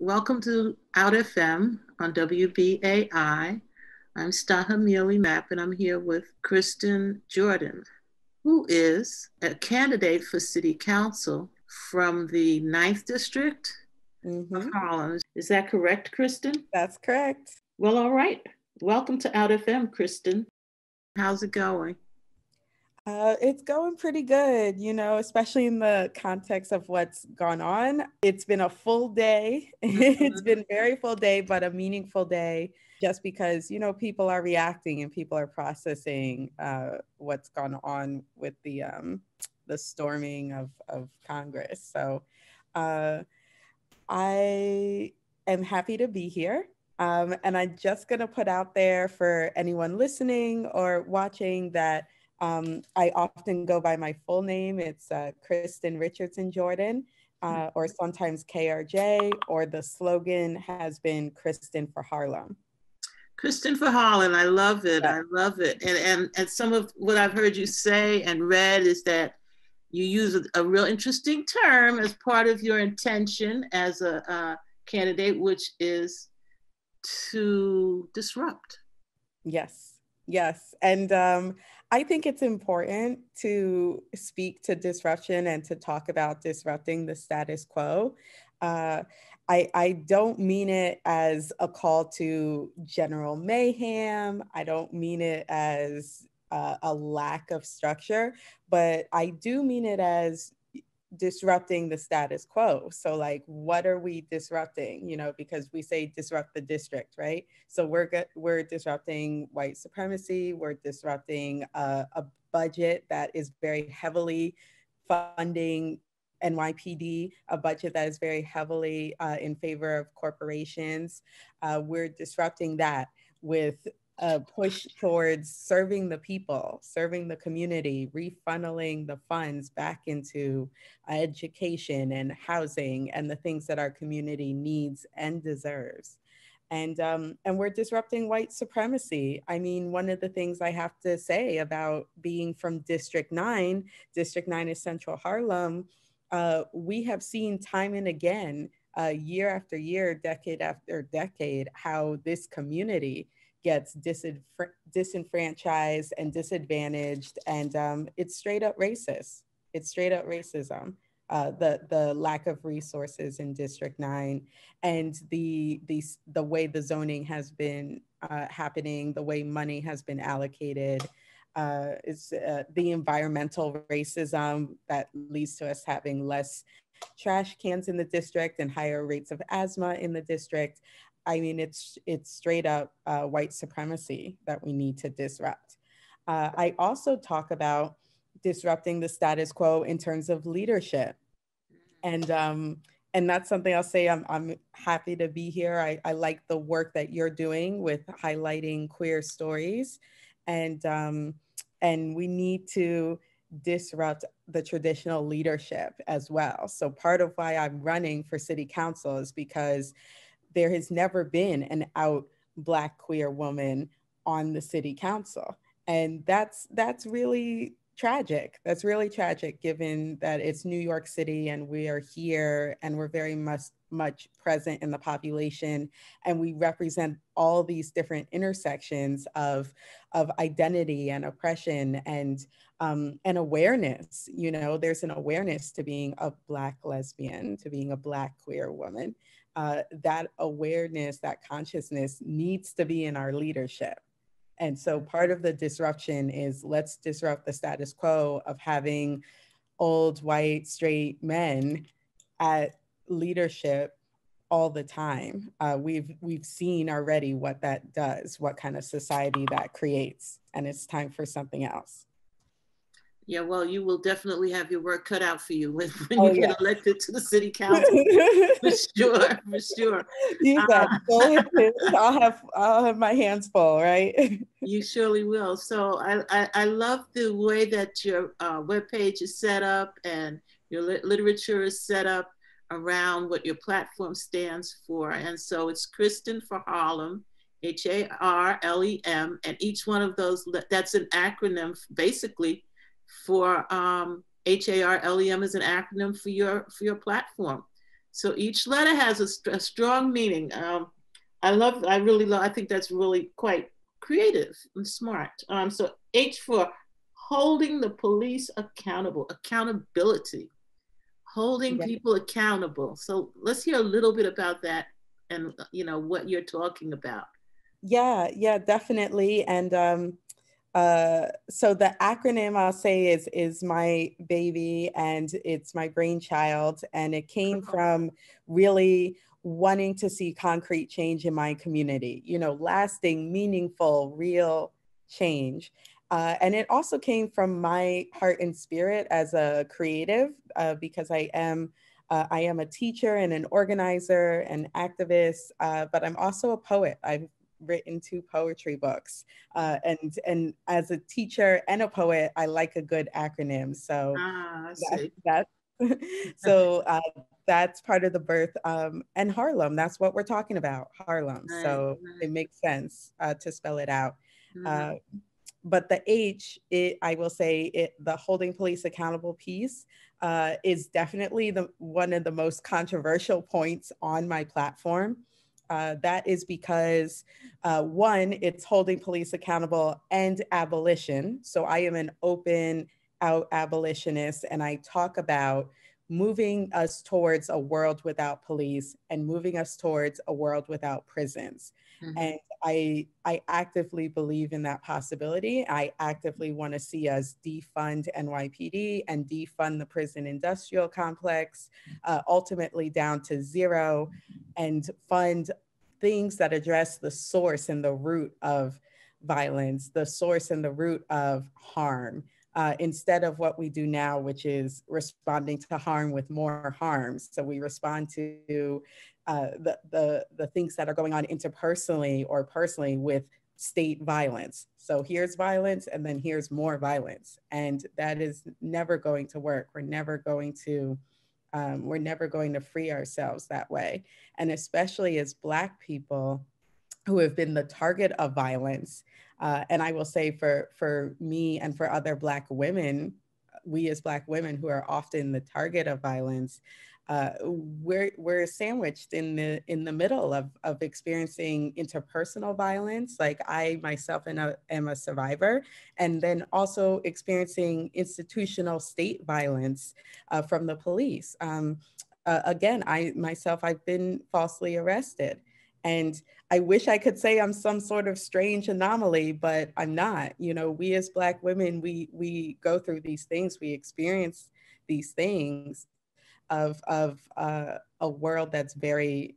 Welcome to Out FM on WBAI. I'm Staha Mealy Mapp, and I'm here with Kristin Jordan, who is a candidate for City Council from the Ninth District of Harlem. Is that correct, Kristin? That's correct. Well, all right. Welcome to Out FM, Kristin. How's it going? It's going pretty good, especially in the context of what's gone on. It's been a full day. It's been a very full day, but a meaningful day just because, people are reacting and people are processing what's gone on with the storming of Congress. So I am happy to be here. And I'm just going to put out there for anyone listening or watching that I often go by my full name. It's Kristin Richardson Jordan, or sometimes KRJ, or the slogan has been Kristin for Harlem. Kristin for Harlem, I love it. Yeah. I love it. And some of what I've heard you say and read is that you use a real interesting term as part of your intention as a candidate, which is to disrupt. Yes. And I think it's important to speak to disruption and to talk about disrupting the status quo. I don't mean it as a call to general mayhem. I don't mean it as a lack of structure, but I do mean it as disrupting the status quo. So like, what are we disrupting? Because we say disrupt the district, right? So we're disrupting white supremacy. We're disrupting a budget that is very heavily funding NYPD, a budget that is very heavily in favor of corporations. We're disrupting that with a push towards serving the people, serving the community, refunneling the funds back into education and housing and the things that our community needs and deserves. And we're disrupting white supremacy. I mean, one of the things I have to say about being from District 9 is Central Harlem, we have seen time and again, year after year, decade after decade, how this community gets disenfranchised and disadvantaged, and it's straight up racist. It's straight up racism. The lack of resources in District 9 and the way the zoning has been happening, the way money has been allocated, is the environmental racism that leads to us having less trash cans in the district and higher rates of asthma in the district. I mean, it's straight up white supremacy that we need to disrupt. I also talk about disrupting the status quo in terms of leadership. And that's something I'll say, I'm happy to be here. I like the work that you're doing with highlighting queer stories. And we need to disrupt the traditional leadership as well. So part of why I'm running for city council is because there has never been an out Black queer woman on the city council. And that's really tragic. That's really tragic, given that it's New York City and we are here and we're very much present in the population, and we represent all these different intersections of identity and oppression and awareness. There's an awareness to being a Black lesbian, to being a Black queer woman. That awareness, that consciousness needs to be in our leadership. And so part of the disruption is, let's disrupt the status quo of having old white straight men at leadership all the time. We've seen already what that does, what kind of society that creates, and it's time for something else. Yeah, well, you will definitely have your work cut out for you when you get elected to the city council. for sure. You bet. I'll have my hands full, right? You surely will. So I love the way that your webpage is set up and your literature is set up around what your platform stands for. And so it's Kristin for Harlem, H.A.R.L.E.M, and each one of those, that's an acronym basically for H.A.R.L.E.M is an acronym for your platform. So each letter has a strong meaning. I really love, I think that's really quite creative and smart. So H for holding the police accountable, accountability, holding Yeah, people accountable. So let's hear a little bit about that and, what you're talking about. yeah, definitely. And so the acronym I'll say is my baby, and it's my brainchild, and it came from really wanting to see concrete change in my community, lasting, meaningful, real change. And it also came from my heart and spirit as a creative, because I am a teacher and an organizer and activist, but I'm also a poet. I've written 2 poetry books, and as a teacher and a poet, I like a good acronym. So I see. that so that's part of the birth. And Harlem, that's what we're talking about, Harlem. Right, So right. it makes sense to spell it out. Mhm. Uh, but the H, I will say, the holding police accountable piece is definitely the one of the most controversial points on my platform. That is because one, it's holding police accountable and abolition. So I am an open out abolitionist, and I talk about moving us towards a world without police and moving us towards a world without prisons. Mhm. And I actively believe in that possibility. I actively want to see us defund NYPD and defund the prison industrial complex, ultimately down to zero, and fund things that address the source and the root of violence, the source and the root of harm, instead of what we do now, which is responding to harm with more harm. So we respond to the things that are going on interpersonally or personally with state violence. So here's violence, and then here's more violence, and that is never going to work. We're never going to free ourselves that way. And especially as Black people who have been the target of violence. And I will say for me and for other Black women, we as Black women who are often the target of violence, we're sandwiched in the middle of experiencing interpersonal violence. Like I myself am a survivor, and then also experiencing institutional state violence from the police. Again, I've been falsely arrested. And I wish I could say I'm some sort of strange anomaly, but I'm not. We as Black women, we go through these things, we experience these things of a world that's very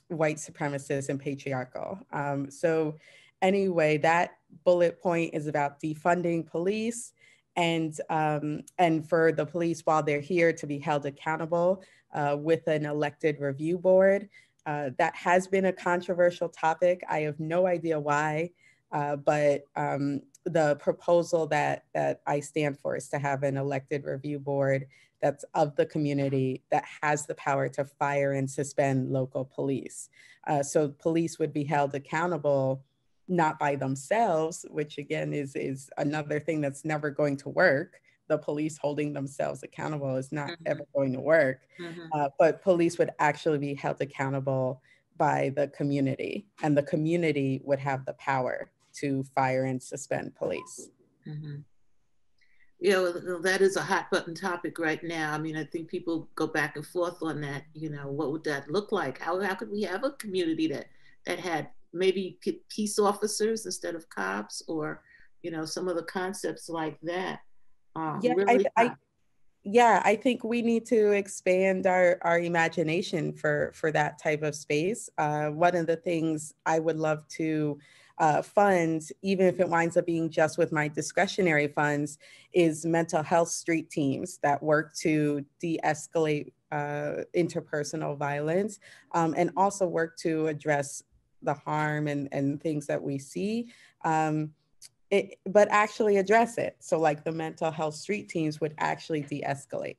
white supremacist and patriarchal. So anyway, that bullet point is about defunding police, and for the police while they're here to be held accountable with an elected review board. That has been a controversial topic. I have no idea why, but the proposal that I stand for is to have an elected review board that's of the community, that has the power to fire and suspend local police. So police would be held accountable not by themselves, which again is another thing that's never going to work. The police holding themselves accountable is not Mhm. ever going to work. Mhm. But police would actually be held accountable by the community, and the community would have the power to fire and suspend police. Mhm. Yeah, well, that is a hot button topic right now. I mean, I think people go back and forth on that. What would that look like? How could we have a community that had maybe peace officers instead of cops, or some of the concepts like that? Yeah, Really hot. I think we need to expand our imagination for that type of space. One of the things I would love to fund, even if it winds up being just with my discretionary funds, is mental health street teams that work to de-escalate interpersonal violence, and also work to address the harm and things that we see. But actually address it. So like the mental health street teams would actually de-escalate.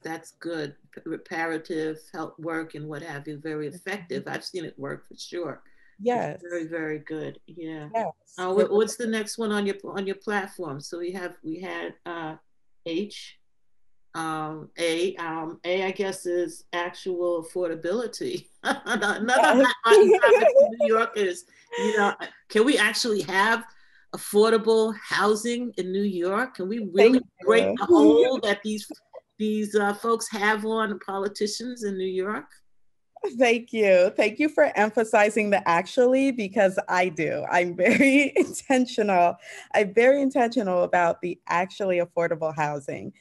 That's good. Reparative help work and what have you. Very effective. I've seen it work for sure. It's very, Yes, very good. Yeah. yes. What's the next one on your platform? So we had H. A, I guess, is actual affordability. Another Yes. hot button topic for New Yorkers. Can we actually have affordable housing in New York? Can we really Thank break the you. hold that these folks have on politicians in New York? Thank you. Thank you for emphasizing the actually, because I do. I'm very intentional. I'm very intentional about the actually affordable housing,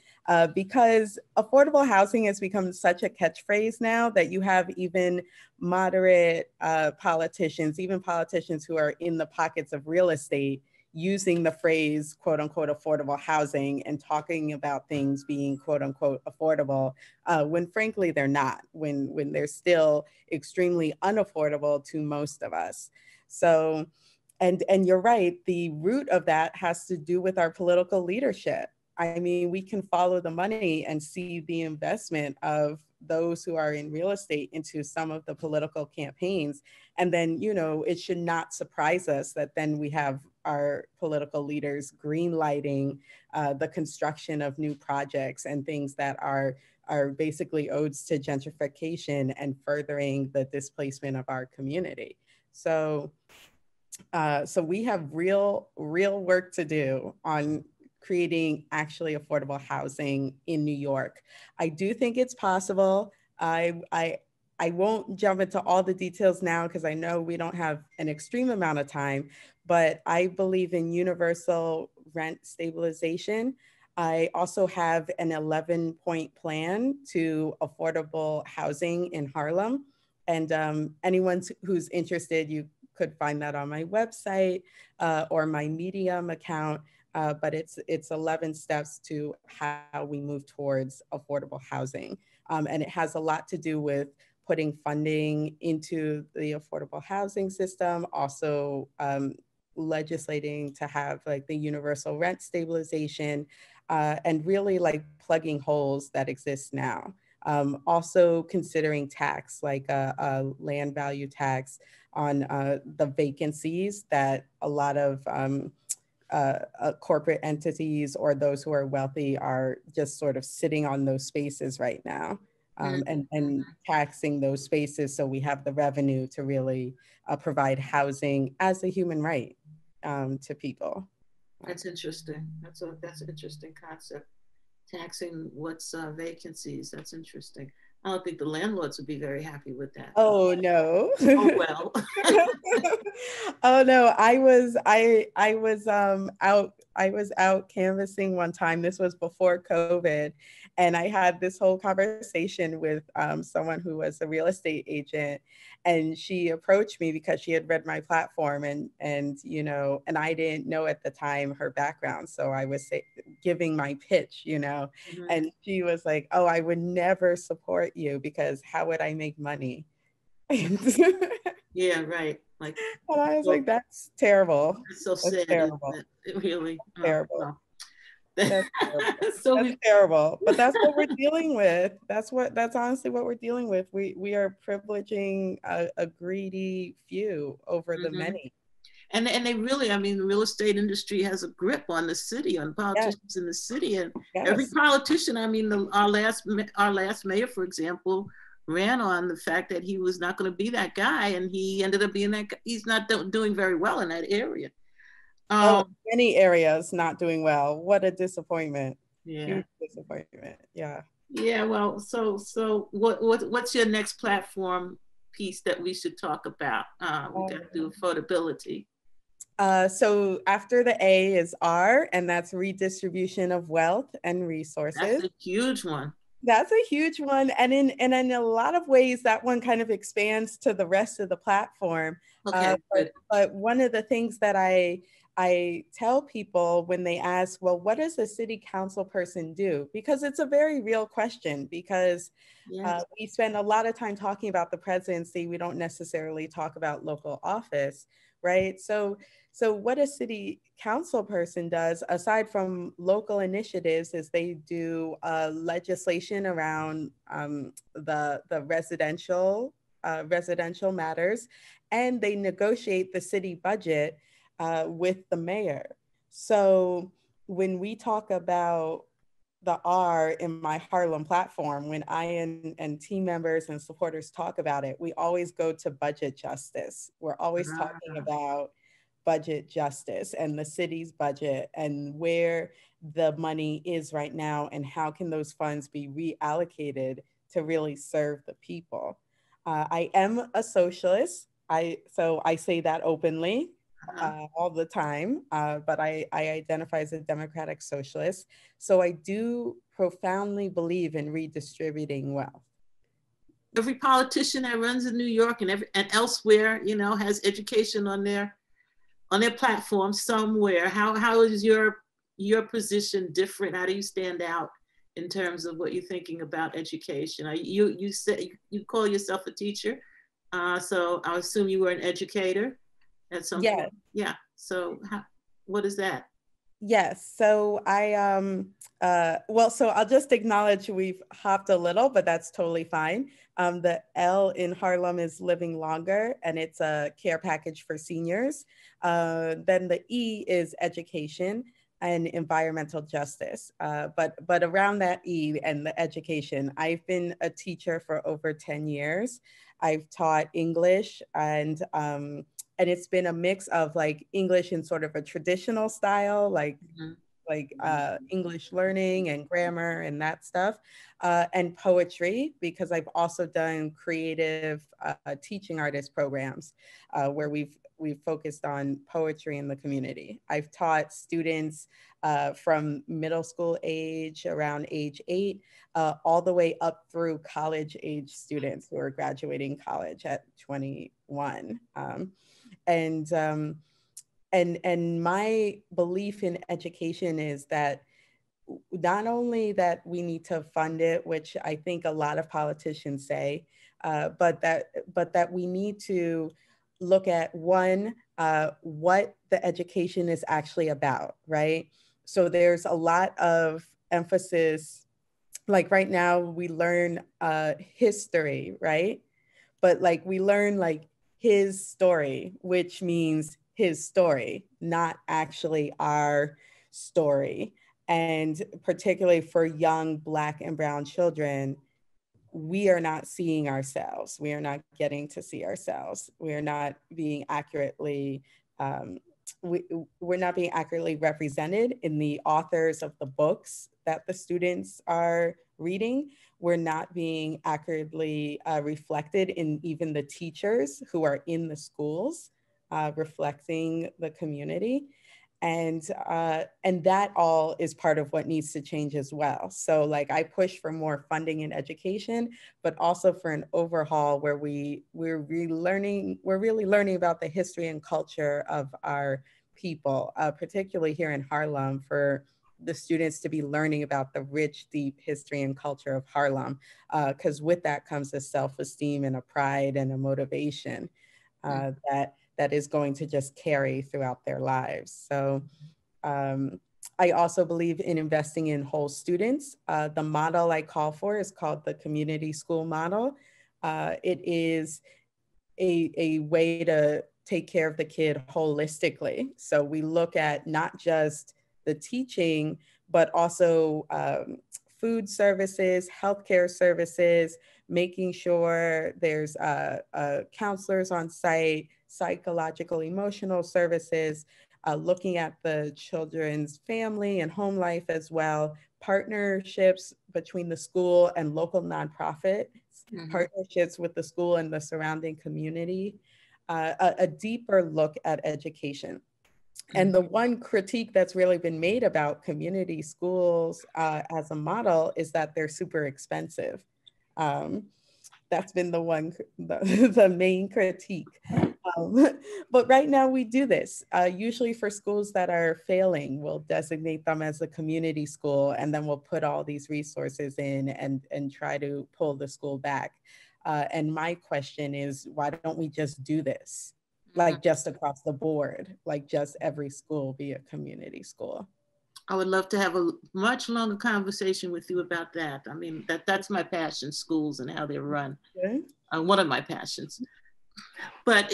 because affordable housing has become such a catchphrase now that you have even moderate politicians, even politicians who are in the pockets of real estate, using the phrase quote unquote affordable housing and talking about things being quote unquote affordable, when frankly they're not, when they're still extremely unaffordable to most of us. So, and you're right, the root of that has to do with our political leadership. I mean, we can follow the money and see the investment of those who are in real estate into some of the political campaigns. And then, it should not surprise us that then we have our political leaders green lighting the construction of new projects and things that are basically odes to gentrification and furthering the displacement of our community. So, so we have real work to do on creating actually affordable housing in New York. I do think it's possible. I won't jump into all the details now because I know we don't have an extreme amount of time, but I believe in universal rent stabilization. I also have an 11-point plan to affordable housing in Harlem. And anyone who's interested, you could find that on my website or my Medium account. But it's 11 steps to how we move towards affordable housing. And it has a lot to do with putting funding into the affordable housing system, also legislating to have like the universal rent stabilization, and really like plugging holes that exist now. Also considering tax, like a land value tax on the vacancies that a lot of corporate entities or those who are wealthy are just sort of sitting on those spaces right now, and taxing those spaces so we have the revenue to really provide housing as a human right to people. That's interesting. That's an interesting concept. Taxing what's vacancies. That's interesting. I don't think the landlords would be very happy with that, though. Oh no. Oh well. Oh no, I was out canvassing one time. This was before COVID, and I had this whole conversation with someone who was a real estate agent, and she approached me because she had read my platform, and I didn't know at the time her background, so I was giving my pitch, Mhm. and she was like, "Oh, I would never support you because how would I make money?" Yeah, right. Like, And I was so, like, that's terrible. it's so That's sad, isn't terrible. it? It really. Oh, Terrible. well. That's terrible. So That's we. terrible. But that's what we're dealing with. That's honestly what we're dealing with. We are privileging a greedy few over the Mhm. many. And they really, I mean, the real estate industry has a grip on the city, on Yes, politicians in the city, and every yes. politician. I mean, our last mayor, for example, ran on the fact that he was not going to be that guy, and he ended up being that. He's not doing very well in that area. Oh, Um, many areas not doing well. What a disappointment. yeah, Huge disappointment. Yeah. yeah. Well, so what's your next platform piece that we should talk about? We got to do affordability. So after the A is R, and that's redistribution of wealth and That's resources. a huge one. That's a huge one. And in a lot of ways, that one kind of expands to the rest of the platform. Okay, good. But one of the things that I tell people when they ask, well, what does a city council person do? Because it's a very real question, because Yes. we spend a lot of time talking about the presidency. We don't necessarily talk about local office, right? So what a city council person does, aside from local initiatives, is they do legislation around the residential matters, and they negotiate the city budget with the mayor. So when we talk about the R in my Harlem platform, when I and team members and supporters talk about it, we always go to budget justice. We're always talking Ah, about budget justice and the city's budget and where the money is right now and how can those funds be reallocated to really serve the people. I am a socialist. So I say that openly uh-huh. all the time, but I identify as a democratic socialist. So I do profoundly believe in redistributing wealth. Every politician that runs in New York and elsewhere, you know, has education on their platform somewhere. How is your position different? How do you stand out in terms of what you're thinking about education? You say you call yourself a teacher, so I assume you were an educator at some Yes. point. Yeah. So what is that? Yes. So well, so I'll just acknowledge we've hopped a little, but that's totally fine. The L in Harlem is living longer, and it's a care package for seniors. Then the E is education and environmental justice. But around that E and the education, I've been a teacher for over 10 years. I've taught English and it's been a mix of like English in sort of a traditional style, Mhm. English learning and grammar and that stuff, and poetry, because I've also done creative teaching artist programs where we've focused on poetry in the community. I've taught students from middle school age, around age 8, all the way up through college age students who are graduating college at 21. And and my belief in education is that not only that we need to fund it, which I think a lot of politicians say, but that we need to look at one, what the education is actually about, right? So there's a lot of emphasis, like right now we learn history, right? But like we learn like his story, which means his story, not actually our story. And particularly for young Black and Brown children, we are not seeing ourselves. We are not getting to see ourselves. We are not being accurately, um, we, we're not being accurately represented in the authors of the books that the students are reading. We're not being accurately reflected in even the teachers who are in the schools, reflecting the community. And that all is part of what needs to change as well. So like I push for more funding in education, but also for an overhaul where we're really learning about the history and culture of our people, particularly here in Harlem, for the students to be learning about the rich, deep history and culture of Harlem, because with that comes a self-esteem and a pride and a motivation that is going to just carry throughout their lives. So I also believe in investing in whole students. The model I call for is called the community school model. It is a way to take care of the kid holistically. So we look at not just the teaching, but also food services, healthcare services, making sure there's counselors on site, psychological, emotional services, looking at the children's family and home life as well, partnerships between the school and local nonprofits, Mhm. partnerships with the school and the surrounding community, a deeper look at education. And the one critique that's really been made about community schools as a model is that they're super expensive. Um, that's been the main critique. Um, but right now we do this. Usually for schools that are failing, we'll designate them as a community school, and then we'll put all these resources in and try to pull the school back. And my question is, why don't we just do this? Like Mhm. just across the board, like just every school be a community school. I would love to have a much longer conversation with you about that. I mean, that's my passion, schools and how they're run. Okay. One of my passions. But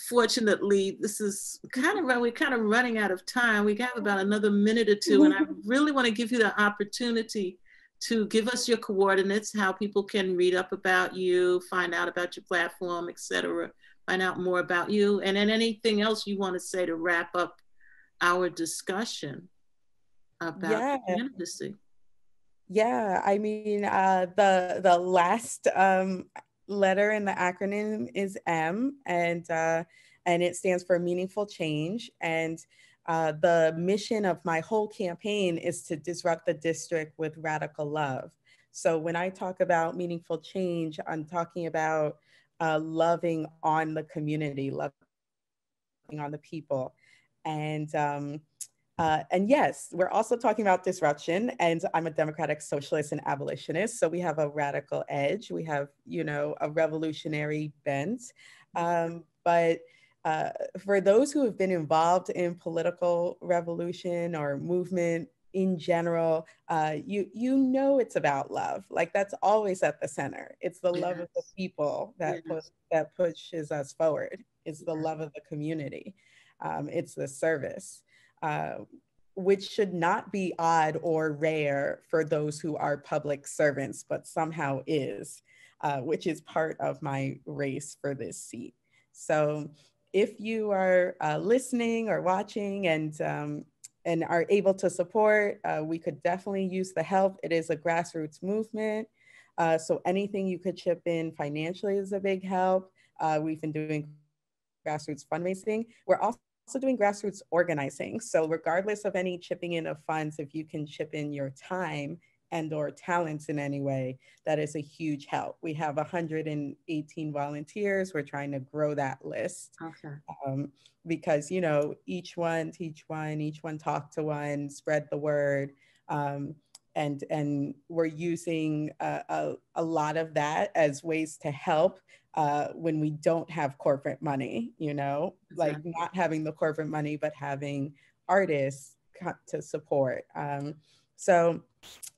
fortunately, this is we're kind of running out of time. We have about another minute or two, and I really want to give you the opportunity to give us your coordinates, how people can read up about you, find out about your platform, etc., find out more about you, and then anything else you want to say to wrap up our discussion about Yeah. candidacy. Yeah, I mean, the last letter in the acronym is M, and it stands for meaningful change. And the mission of my whole campaign is to disrupt the district with radical love. So when I talk about meaningful change, I'm talking about loving on the community, loving on the people, and and yes, we're also talking about disruption. And I'm a democratic socialist and abolitionist. So we have a radical edge. We have, a revolutionary bent. But for those who have been involved in political revolution or movement in general, it's about love. Like that's always at the center. It's the love of the Yes. people that Yes. that pushes us forward. It's the Yes. love of the community. It's the service. Which should not be odd or rare for those who are public servants, but somehow is, which is part of my race for this seat. So if you are listening or watching and are able to support, we could definitely use the help. It is a grassroots movement. So anything you could chip in financially is a big help. We've been doing grassroots fundraising. We're also doing grassroots organizing. So regardless of any chipping in of funds, if you can chip in your time and or talents in any way, that is a huge help. We have 118 volunteers. We're trying to grow that list. Okay. Because, each one teach one, each one talk to one, spread the word. And we're using a lot of that as ways to help when we don't have corporate money, like Exactly. not having the corporate money, but having artists to support. So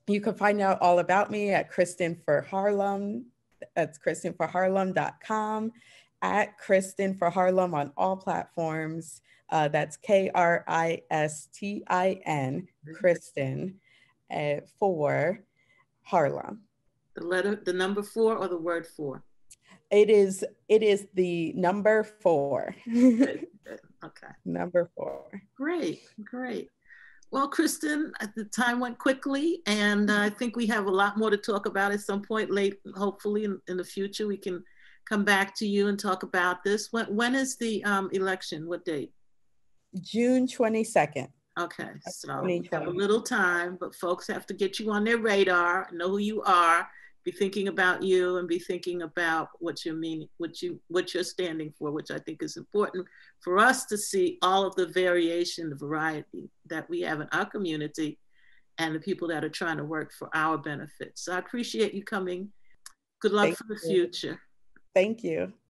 you can find out all about me at Kristin for Harlem. That's KristinForHarlem.com, at Kristin for Harlem on all platforms. That's Kristin, Kristin for Harlem. The number 4 or the word 4? It is the number 4. Good, good. Okay. Number 4. Great, great. Well, Kristin, the time went quickly, and I think we have a lot more to talk about at some point late, hopefully in the future. We can come back to you and talk about this. When is the election? What date? June 22nd. Okay, so we have a little time, but folks have to get you on their radar, know who you are, be thinking about you, and be thinking about what you're standing for, which I think is important for us to see all of the variation, the variety that we have in our community, and the people that are trying to work for our benefit. So I appreciate you coming. Good luck for the future. Thank you.